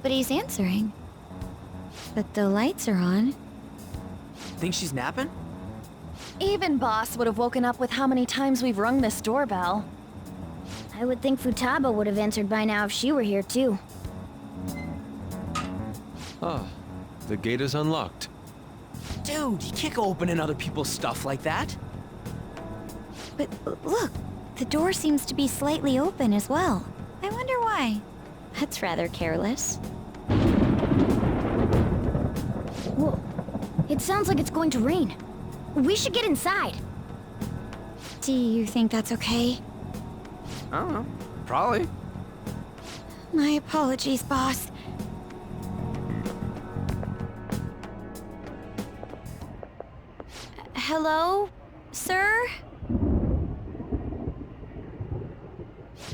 nobody's answering. But the lights are on. Think she's napping? Even Boss would have woken up with how many times we've rung this doorbell. I would think Futaba would have answered by now if she were here too. Ah, the gate is unlocked. Dude, you can't go opening other people's stuff like that. But look, the door seems to be slightly open as well. I wonder why. That's rather careless. Whoa. It sounds like it's going to rain. We should get inside. Do you think that's okay? I don't know. Probably. My apologies, boss. Hello, sir?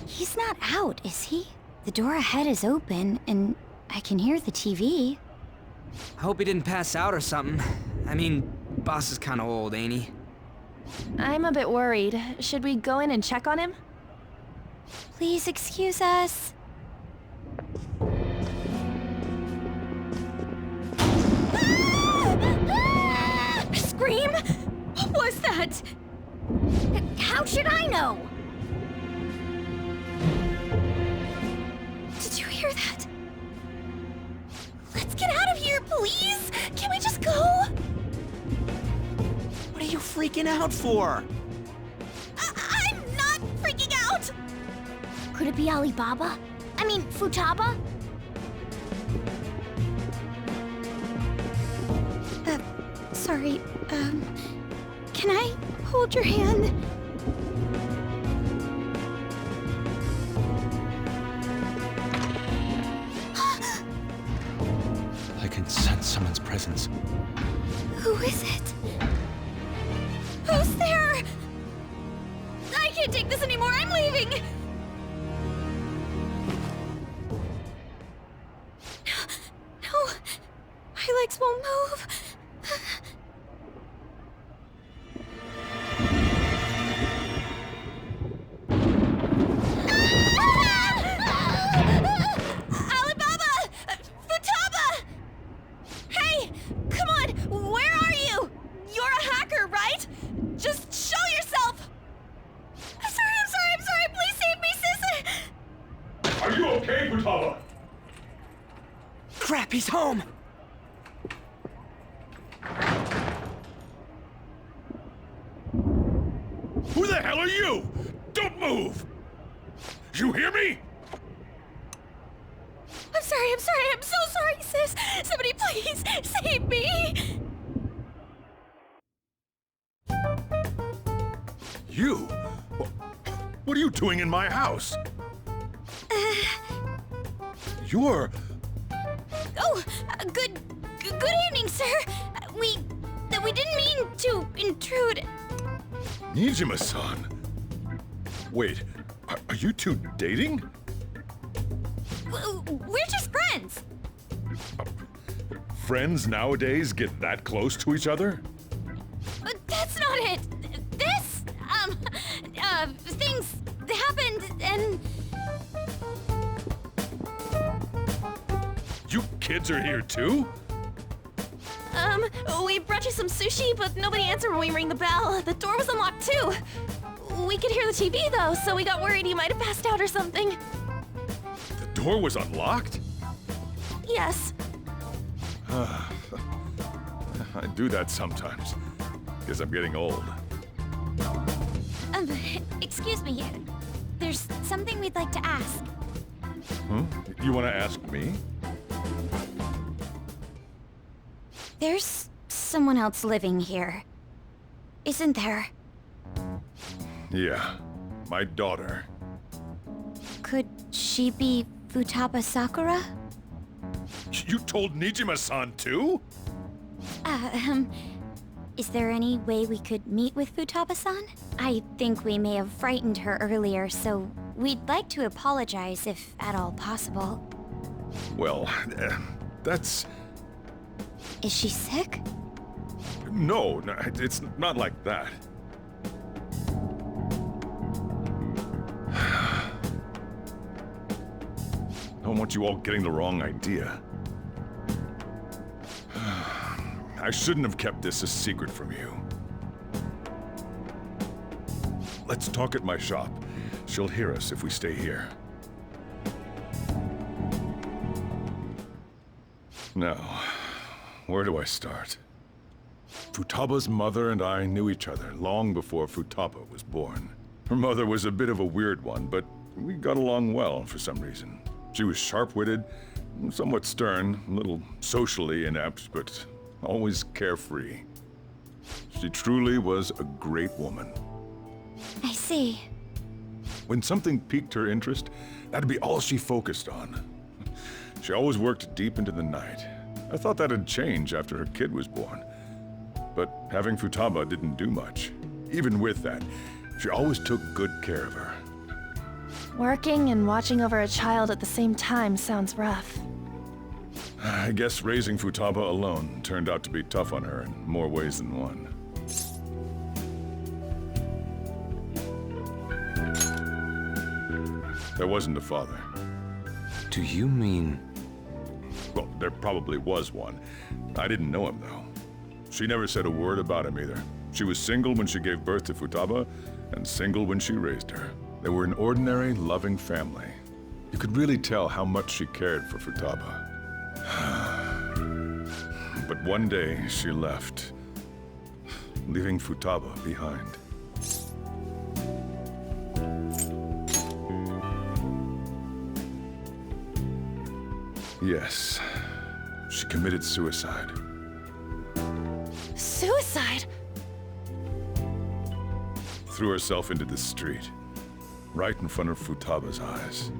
He's not out, is he? The door ahead is open, and I can hear the TV. I hope he didn't pass out or something. I mean, Boss is kinda old, ain't he? I'm a bit worried. Should we go in and check on him? Please excuse us. Scream? What was that? How should I know? Did you hear that? Let's get out of here, please! Can we just go? What are you freaking out for? I'm not freaking out! Could it be Alibaba? I mean, Futaba? Sorry, can I hold your hand? I can sense someone's presence. Who is it? Who's there? I can't take this anymore, I'm leaving! No, my legs won't move. Alibaba! Futaba! Hey, come on, where are you? You're a hacker, right? Just show yourself! I'm sorry, please save me, sis! Are you okay, Futaba? Crap, he's home! Who the hell are you? Don't move! You hear me? I'm so sorry, sis! Somebody please save me! You? What are you doing in my house? You're... Oh, good evening, sir. We didn't mean to intrude. Nijima-san. Wait, are you two dating? We're just friends. Friends nowadays get that close to each other? That's not it. This, things happened and... You kids are here too? We brought you some sushi, but nobody answered when we rang the bell. The door was unlocked too. We could hear the TV though, so we got worried you might have passed out or something. The door was unlocked? Yes. I do that sometimes. Guess I'm getting old. Excuse me. There's something we'd like to ask. Huh? You want to ask me? There's someone else living here, isn't there? Yeah, my daughter. Could she be Futaba Sakura? You told Nijima-san too? Is there any way we could meet with Futaba-san? I think we may have frightened her earlier, so we'd like to apologize if at all possible. Well, that's... Is she sick? No, it's not like that. don't want you all getting the wrong idea. I shouldn't have kept this a secret from you. Let's talk at my shop. She'll hear us if we stay here. Now, where do I start? Futaba's mother and I knew each other long before Futaba was born. Her mother was a bit of a weird one, but we got along well for some reason. She was sharp-witted, somewhat stern, a little socially inept, but always carefree. She truly was a great woman. I see. When something piqued her interest, that'd be all she focused on. She always worked deep into the night. I thought that'd change after her kid was born. But having Futaba didn't do much. Even with that, she always took good care of her. Working and watching over a child at the same time sounds rough. I guess raising Futaba alone turned out to be tough on her in more ways than one. There wasn't a father. Do you mean... Well, there probably was one. I didn't know him, though. She never said a word about him either. She was single when she gave birth to Futaba, and single when she raised her. They were an ordinary, loving family. You could really tell how much she cared for Futaba. But one day, she left, leaving Futaba behind. Yes, she committed suicide. Suicide? Threw herself into the street, right in front of Futaba's eyes.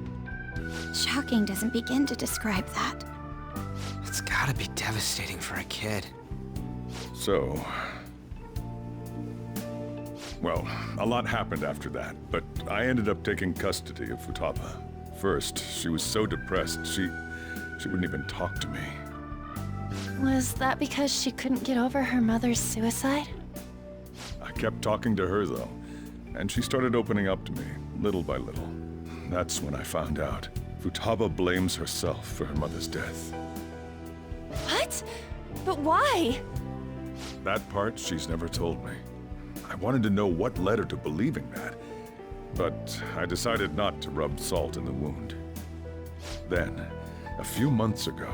Shocking doesn't begin to describe that. It's gotta be devastating for a kid. So... Well, a lot happened after that, but I ended up taking custody of Futaba. First, she was so depressed, she wouldn't even talk to me. Was that because she couldn't get over her mother's suicide? I kept talking to her, though, and she started opening up to me, little by little. That's when I found out. Futaba blames herself for her mother's death. What? But why? That part she's never told me. I wanted to know what led her to believing that, but I decided not to rub salt in the wound. Then, a few months ago,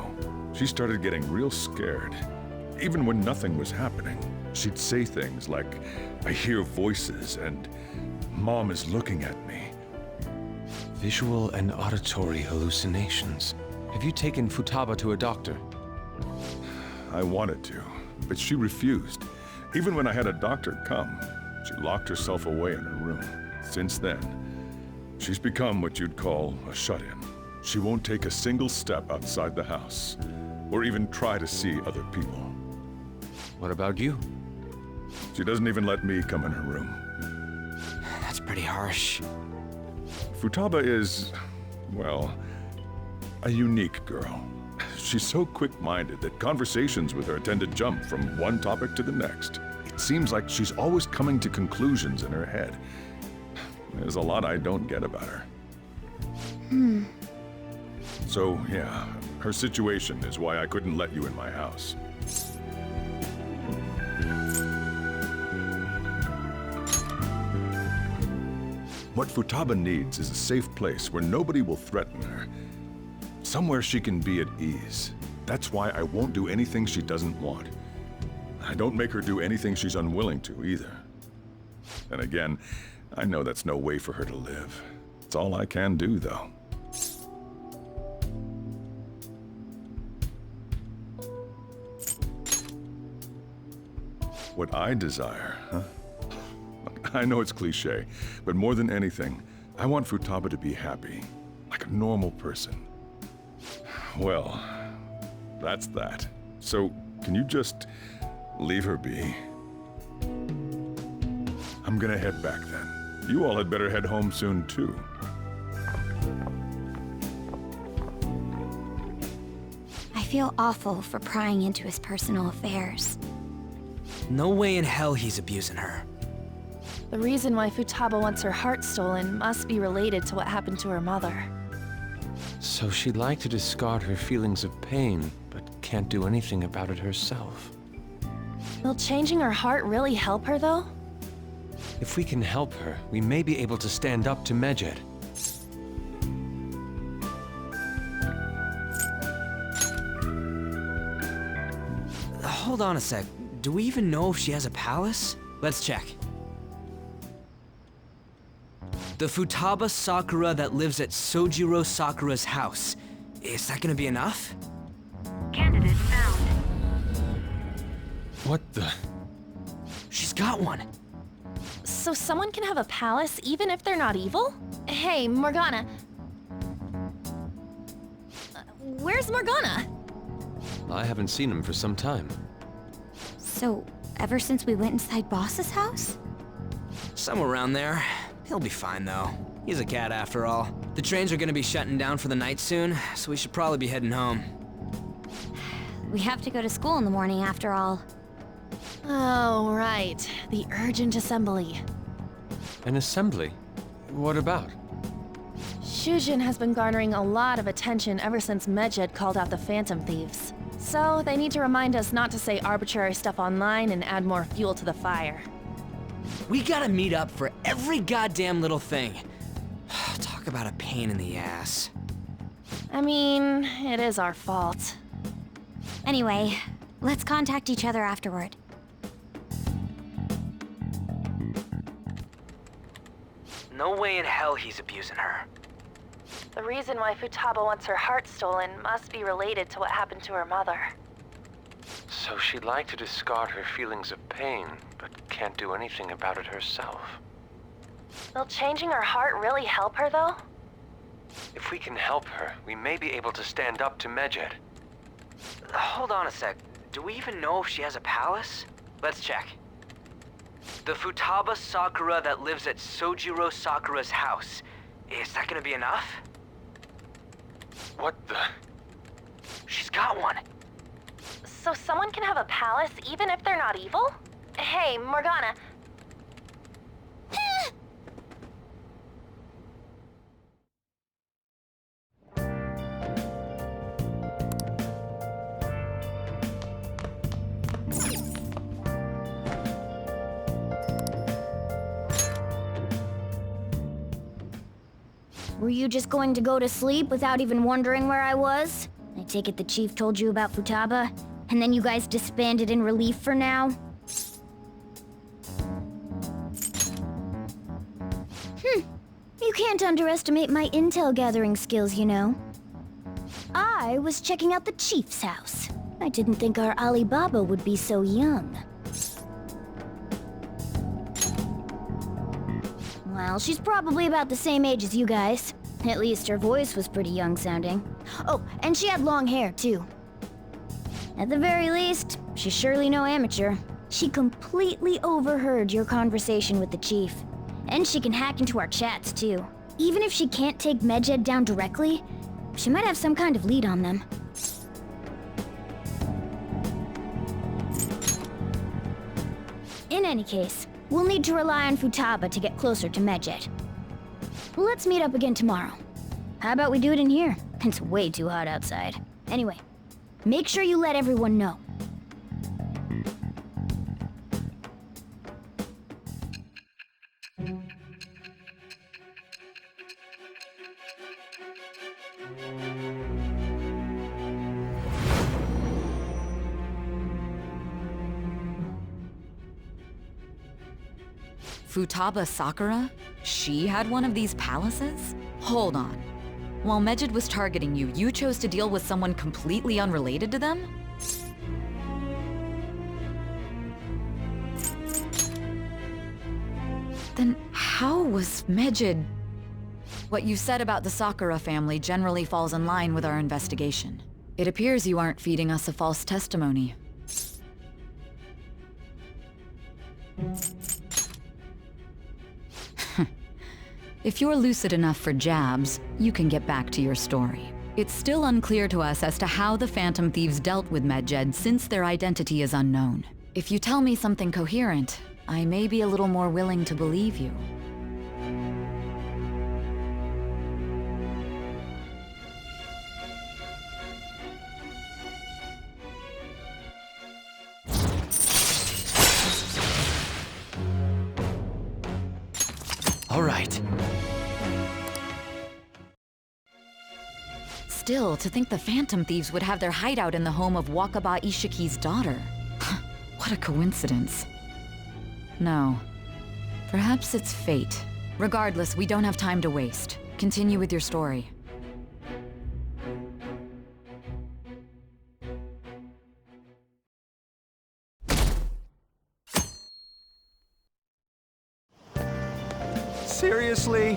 she started getting real scared. Even when nothing was happening, she'd say things like, "I hear voices," and "Mom is looking at me." Visual and auditory hallucinations. Have you taken Futaba to a doctor? I wanted to, but she refused. Even when I had a doctor come, she locked herself away in her room. Since then, she's become what you'd call a shut-in. She won't take a single step outside the house, or even try to see other people. What about you? She doesn't even let me come in her room. That's pretty harsh. Futaba is, well, a unique girl. She's so quick-minded that conversations with her tend to jump from one topic to the next. It seems like she's always coming to conclusions in her head. There's a lot I don't get about her. So, yeah, her situation is why I couldn't let you in my house. What Futaba needs is a safe place where nobody will threaten her. Somewhere she can be at ease. That's why I won't do anything she doesn't want. I don't make her do anything she's unwilling to, either. And again, I know that's no way for her to live. It's all I can do, though. What I desire, huh? I know it's cliché, but more than anything, I want Futaba to be happy, like a normal person. Well, that's that. So, can you just leave her be? I'm gonna head back then. You all had better head home soon, too. I feel awful for prying into his personal affairs. No way in hell he's abusing her. The reason why Futaba wants her heart stolen must be related to what happened to her mother. So she'd like to discard her feelings of pain, but can't do anything about it herself. Will changing her heart really help her, though? If we can help her, we may be able to stand up to Medjed. Hold on a sec. Do we even know if she has a palace? Let's check. The Futaba Sakura that lives at Sojiro Sakura's house. Is that gonna be enough? Candidate found. What the? She's got one. So someone can have a palace even if they're not evil? Hey, Morgana. Where's Morgana? I haven't seen him for some time. So, ever since we went inside Boss's house? Somewhere around there. He'll be fine, though. He's a cat after all. The trains are gonna be shutting down for the night soon, so we should probably be heading home. We have to go to school in the morning after all. Oh, right. The urgent assembly. An assembly? What about? Shujin has been garnering a lot of attention ever since Medjed called out the Phantom Thieves. So, they need to remind us not to say arbitrary stuff online and add more fuel to the fire. We gotta meet up for every goddamn little thing. Talk about a pain in the ass. I mean, it is our fault. Anyway, let's contact each other afterward. No way in hell he's abusing her. The reason why Futaba wants her heart stolen must be related to what happened to her mother. So she'd like to discard her feelings of pain, but can't do anything about it herself. Will changing her heart really help her, though? If we can help her, we may be able to stand up to Medjed. Hold on a sec. Do we even know if she has a palace? Let's check. The Futaba Sakura that lives at Sojiro Sakura's house. Is that gonna be enough? What the? She's got one. So someone can have a palace even if they're not evil? Hey, Morgana. Were you just going to go to sleep without even wondering where I was? I take it the chief told you about Futaba, and then you guys disbanded in relief for now? You can't underestimate my intel gathering skills, you know. I was checking out the chief's house. I didn't think our Alibaba would be so young. Well, she's probably about the same age as you guys. At least her voice was pretty young sounding. Oh, and she had long hair, too. At the very least, she's surely no amateur. She completely overheard your conversation with the chief. And she can hack into our chats, too. Even if she can't take Medjed down directly, she might have some kind of lead on them. In any case, we'll need to rely on Futaba to get closer to Medjed. Let's meet up again tomorrow. How about we do it in here? It's way too hot outside. Anyway, make sure you let everyone know. Futaba Sakura? She had one of these palaces? Hold on. While Medjed was targeting you, you chose to deal with someone completely unrelated to them? Then how was Medjed... What you said about the Sakura family generally falls in line with our investigation. It appears you aren't feeding us a false testimony. If you're lucid enough for jabs, you can get back to your story. It's still unclear to us as to how the Phantom Thieves dealt with Medjed since their identity is unknown. If you tell me something coherent, I may be a little more willing to believe you. All right. Still, to think the Phantom Thieves would have their hideout in the home of Wakaba Ishiki's daughter. What a coincidence. No. Perhaps it's fate. Regardless, we don't have time to waste. Continue with your story. Seriously?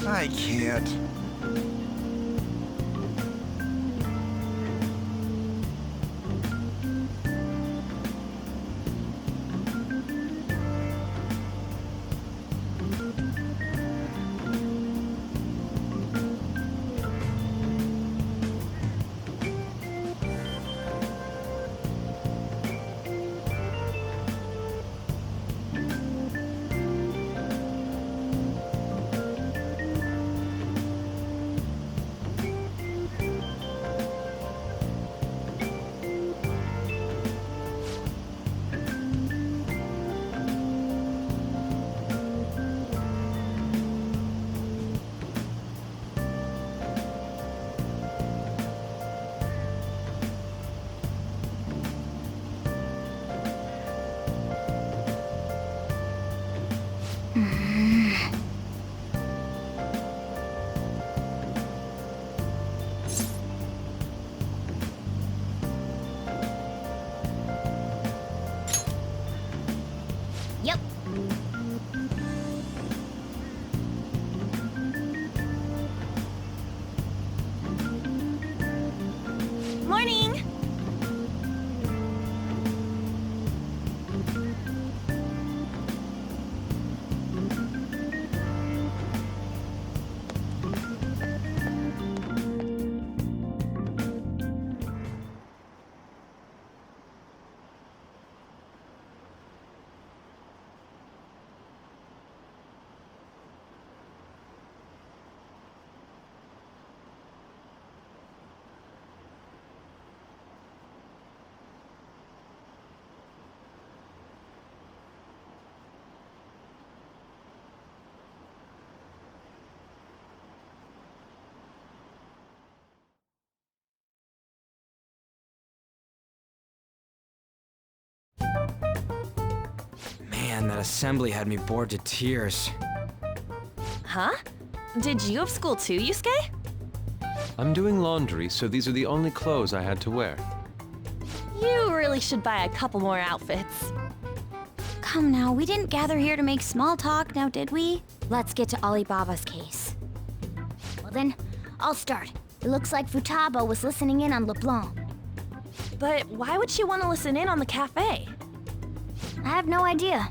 I can't. Yep. Morning! Man, that assembly had me bored to tears. Huh? Did you have school too, Yusuke? I'm doing laundry, so these are the only clothes I had to wear. You really should buy a couple more outfits. Come now, we didn't gather here to make small talk, now did we? Let's get to Alibaba's case. Well then, I'll start. It looks like Futaba was listening in on LeBlanc. But why would she want to listen in on the cafe? I have no idea.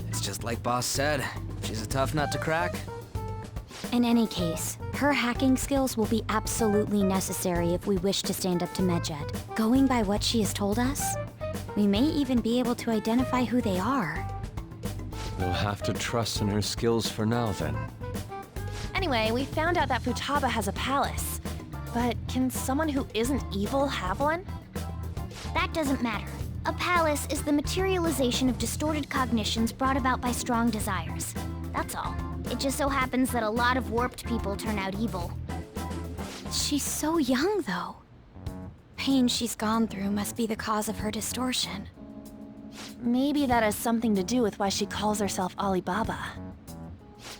It's just like Boss said. She's a tough nut to crack. In any case, her hacking skills will be absolutely necessary if we wish to stand up to Medjed. Going by what she has told us, we may even be able to identify who they are. We'll have to trust in her skills for now, then. Anyway, we found out that Futaba has a palace. But can someone who isn't evil have one? That doesn't matter. A palace is the materialization of distorted cognitions brought about by strong desires. That's all. It just so happens that a lot of warped people turn out evil. She's so young, though. Pain she's gone through must be the cause of her distortion. Maybe that has something to do with why she calls herself Alibaba.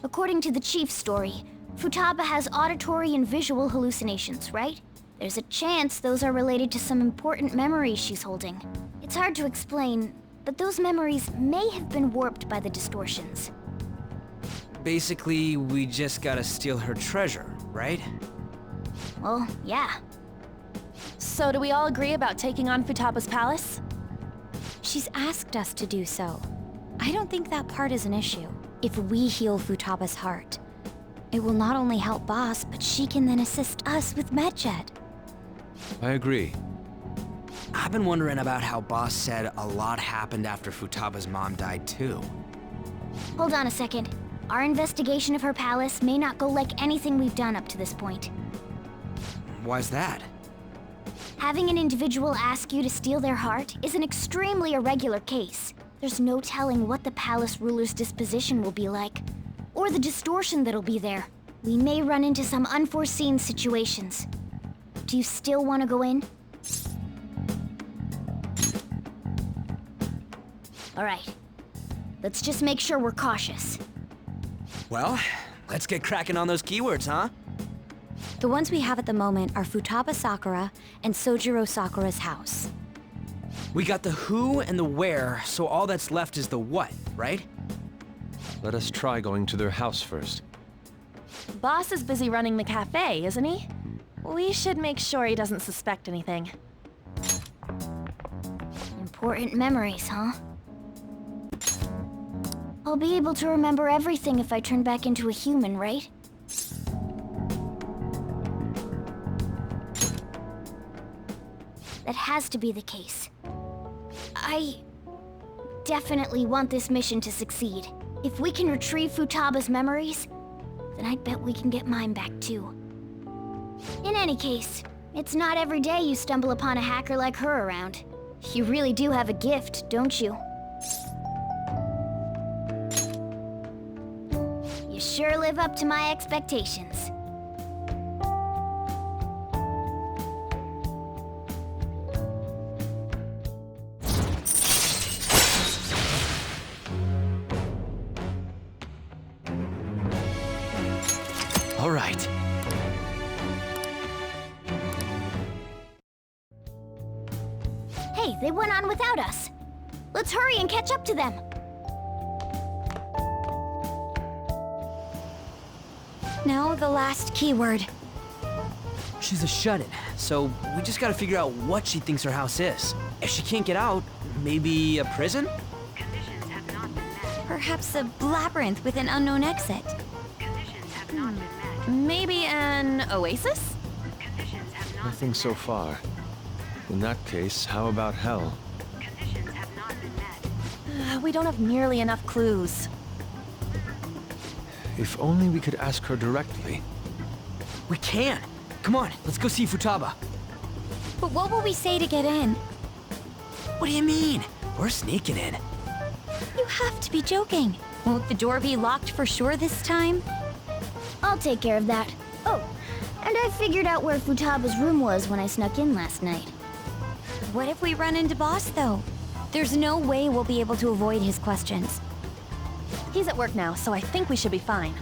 According to the chief's story, Futaba has auditory and visual hallucinations, right? There's a chance those are related to some important memories she's holding. It's hard to explain, but those memories may have been warped by the distortions. Basically, we just gotta steal her treasure, right? Well, yeah. So do we all agree about taking on Futaba's palace? She's asked us to do so. I don't think that part is an issue. If we heal Futaba's heart, it will not only help Boss, but she can then assist us with Medjed. I agree. I've been wondering about how Boss said a lot happened after Futaba's mom died too. Hold on a second. Our investigation of her palace may not go like anything we've done up to this point. Why's that? Having an individual ask you to steal their heart is an extremely irregular case. There's no telling what the palace ruler's disposition will be like, or the distortion that'll be there. We may run into some unforeseen situations. Do you still want to go in? All right. Let's just make sure we're cautious. Well, let's get cracking on those keywords, huh? The ones we have at the moment are Futaba Sakura and Sojiro Sakura's house. We got the who and the where, so all that's left is the what, right? Let us try going to their house first. Boss is busy running the cafe, isn't he? We should make sure he doesn't suspect anything. Important memories, huh? I'll be able to remember everything if I turn back into a human, right? That has to be the case. I definitely want this mission to succeed. If we can retrieve Futaba's memories, then I'd bet we can get mine back too. In any case, it's not every day you stumble upon a hacker like her around. You really do have a gift, don't you? You sure live up to my expectations. All right. Hey, they went on without us. Let's hurry and catch up to them. Now the last keyword. She's a shut-in, so we just gotta figure out what she thinks her house is. If she can't get out, maybe a prison? Perhaps a labyrinth with an unknown exit. Maybe an oasis? Nothing so far. In that case, how about hell? We don't have nearly enough clues. If only we could ask her directly. We can! Come on, let's go see Futaba. But what will we say to get in? What do you mean? We're sneaking in. You have to be joking. Won't the door be locked for sure this time? I'll take care of that. Oh, and I figured out where Futaba's room was when I snuck in last night. What if we run into Boss, though? There's no way we'll be able to avoid his questions. He's at work now, so I think we should be fine.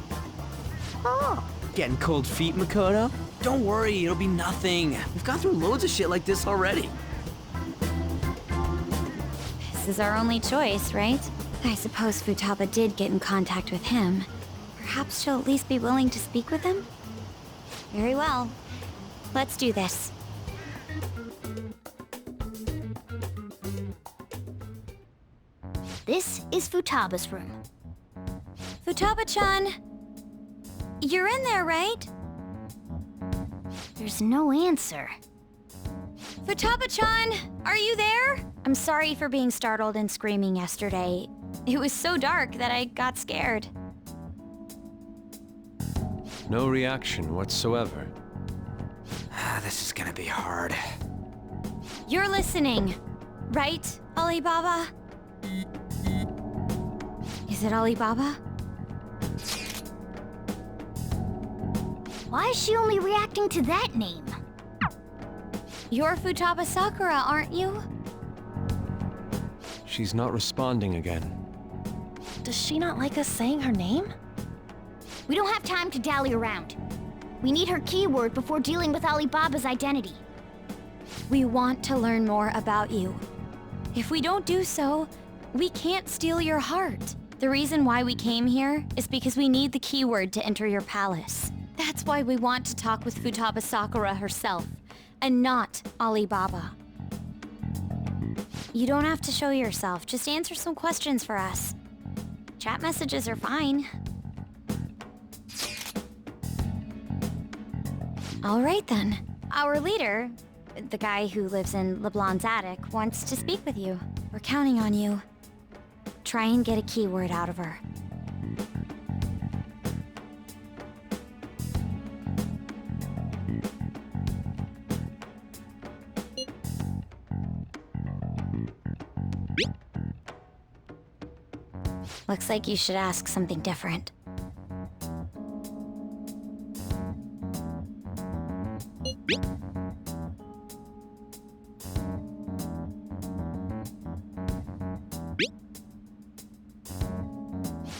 Oh, Getting cold feet, Makoto? Don't worry, it'll be nothing. We've gone through loads of shit like this already. This is our only choice, right? I suppose Futaba did get in contact with him. Perhaps she'll at least be willing to speak with him? Very well. Let's do this. this is Futaba's room. Futaba-chan! You're in there, right? There's no answer. Futaba-chan! Are you there? I'm sorry for being startled and screaming yesterday. It was so dark that I got scared. No reaction whatsoever. This is gonna be hard. You're listening, right, Alibaba? Is it Alibaba? Why is she only reacting to that name? You're Futaba Sakura, aren't you? She's not responding again. Does she not like us saying her name? We don't have time to dally around. We need her keyword before dealing with Alibaba's identity. We want to learn more about you. If we don't do so, we can't steal your heart. The reason why we came here is because we need the keyword to enter your palace. That's why we want to talk with Futaba Sakura herself, and not Alibaba. You don't have to show yourself, just answer some questions for us. Chat messages are fine. All right then. Our leader, the guy who lives in LeBlanc's attic, wants to speak with you. We're counting on you. Try and get a keyword out of her. Looks like you should ask something different.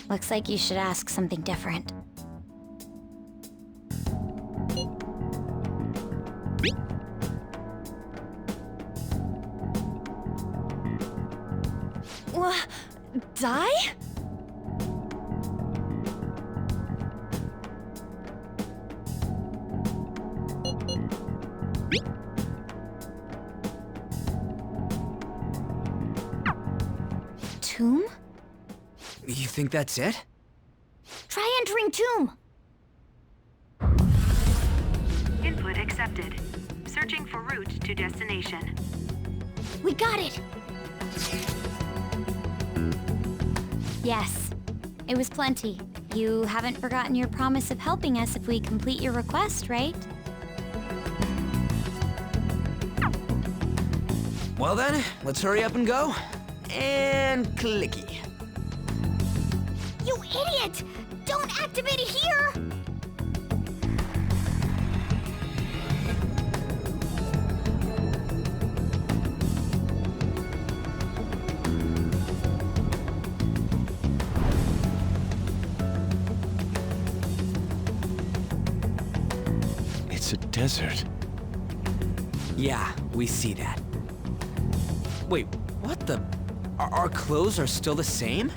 Looks like you should ask something different. Die? Tomb? You think that's it? Try entering tomb. Input accepted. Searching for route to destination. We got it. Yes. It was plenty. You haven't forgotten your promise of helping us if we complete your request, right? Well then, let's hurry up and go. And clicky. You idiot! Don't activate it here! It's a desert. Yeah, we see that. Wait, what the? Our clothes are still the same?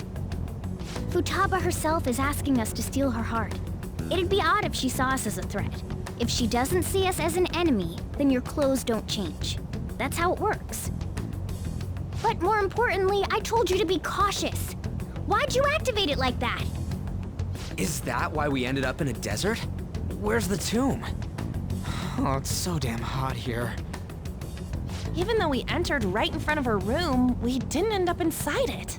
Futaba herself is asking us to steal her heart. It'd be odd if she saw us as a threat. If she doesn't see us as an enemy, then your clothes don't change. That's how it works. But more importantly, I told you to be cautious. Why'd you activate it like that? Is that why we ended up in a desert? Where's the tomb? Oh, it's so damn hot here. Even though we entered right in front of her room, we didn't end up inside it.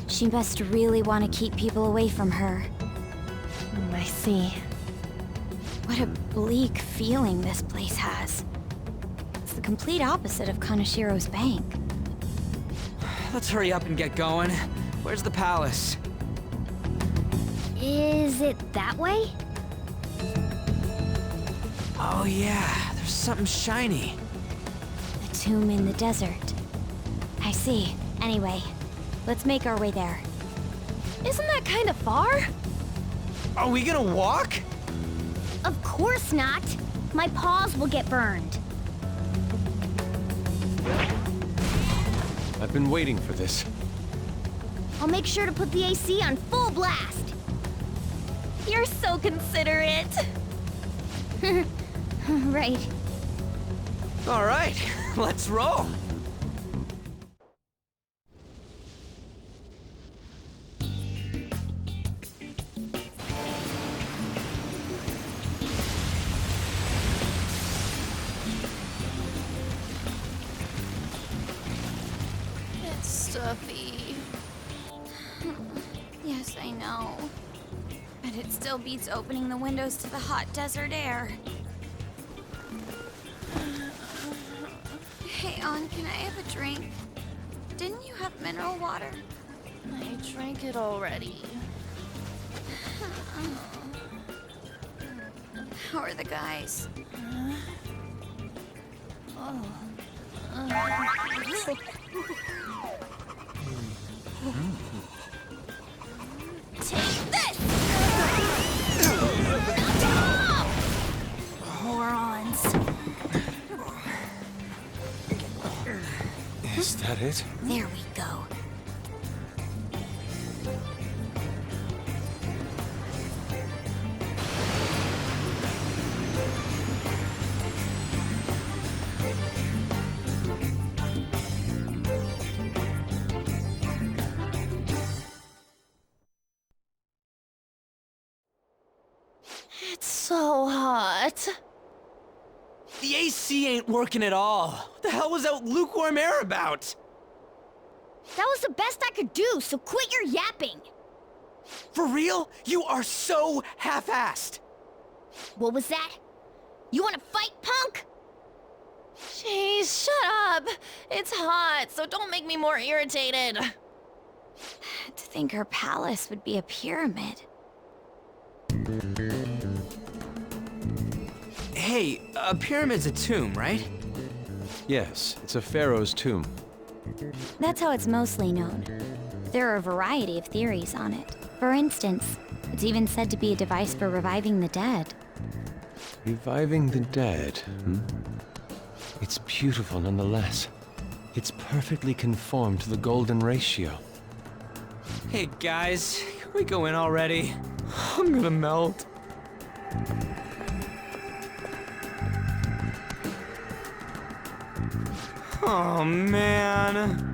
She must really want to keep people away from her. I see. What a bleak feeling this place has. It's the complete opposite of Kanashiro's bank. Let's hurry up and get going. Where's the palace? Is it that way? Oh yeah, there's something shiny. A tomb in the desert. I see. Anyway, let's make our way there. Isn't that kind of far? Are we gonna walk? Of course not. My paws will get burned. I've been waiting for this. I'll make sure to put the AC on full blast. You're so considerate. Right. All right, let's roll. It's stuffy. Yes, I know. But it still beats opening the windows to the hot desert air. Hey, On, can I have a drink? Didn't you have mineral water? I drank it already. How are the guys? Take this! Morons. Is that it? There we go. It's so hot. The AC ain't working at all. What the hell was that lukewarm air about? That was the best I could do, so quit your yapping. For real? You are so half-assed. What was that? You wanna fight, punk? Jeez, shut up. It's hot, so don't make me more irritated. To think her palace would be a pyramid. Hey, a pyramid's a tomb, right? Yes, it's a pharaoh's tomb. That's how it's mostly known. There are a variety of theories on it. For instance, it's even said to be a device for reviving the dead. Reviving the dead, hmm? It's beautiful nonetheless. It's perfectly conformed to the golden ratio. Hey guys, can we go in already? I'm gonna melt. Oh man.